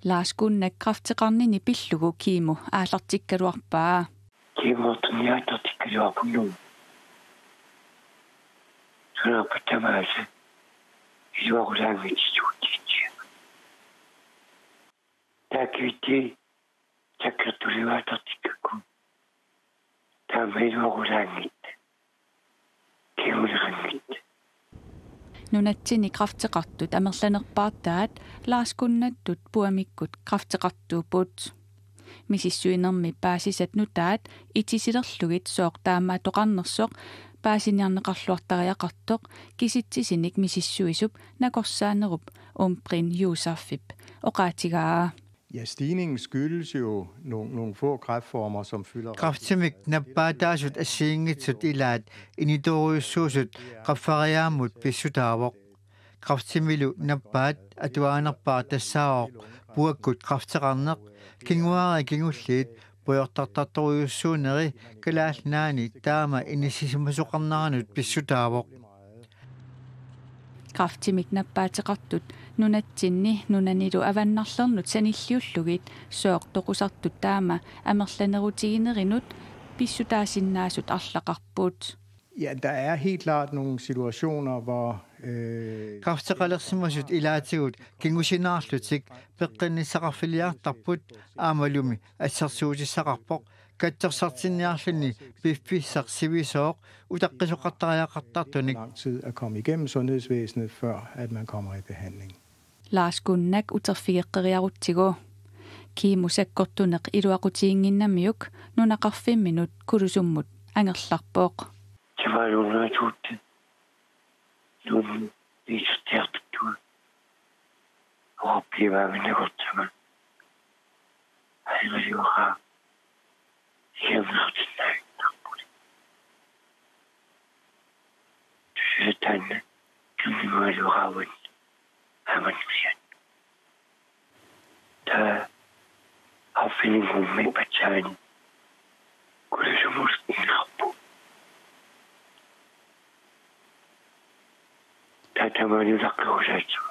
Laaskunnak krafteqarnini pillugu kiimu aallartikkaluarpaa. Kiimuartuniatartikkaluarpunnu. Sunapatamaasa iluarulaangitisuuttiitsia. Taakiviti takkertuliuatartikkakku. Taama iluarulaangit. Kiimulirangit. Nunatsini krafteqartut amerlanerpaartaat laaskunnattut puamikkut krafteqartuuput. Misissuinermi paasisat nutaat itisilerlugit sooq taama toqarnersoq paasiniarneqarluartariaqartoq kisitsisinik misissuisup nakorsaanerup umprin juusaffip oqaatigaa. Ja, stigningen skyldes jo nogle få kræftformer, som fylder... Kraftimik nappaataasut assiingitsut ilaat initoriussuusut qaffariaamut pissutaavoq. Kraftimilu nappaat atuaanerpaa tassaaoq puakkut krafteqarneq kinguari kingulliit puyortartartoriussuuneri kalaalnaani taama inissisimusoqarnaranut pissutaavoq. Kraftimik nappaateqartut nunatsinni nunanilu avannarlernut sanilliullugit sooq toqusartut taama amerlanerutiginerinut pissutaasinnaasut arlaqarput. Ja, der er helt klart nogle situationer, hvor... Krafteqalersimasut ilaatigut kingusinaarlutik peqqinissaqarfiliartarput aamalumi assersuutissaqarpoq kattersartinniarluni piffissarsivisooq utaqqisuqartariaqartartunik. Lang tid at komme igennem sundhedsvæsenet, før at man kommer i behandling. Laaskunnak uterfigeqqeriarutigu. Kiimusakkortuneq iluaqutiinginnamiuk nunaqarfimminut kulusummut angerlarpooq. Timalunatuutti. Nun liistertuttua. Oppivaaminen Aivajuha. Hiemnautin näin nappuli. Tysytän kymmenvuojuhaavun hämännusian. Tää haffinin kummi patsaani. Kulisumusten rappu. Tämä on jotakin osaitsua.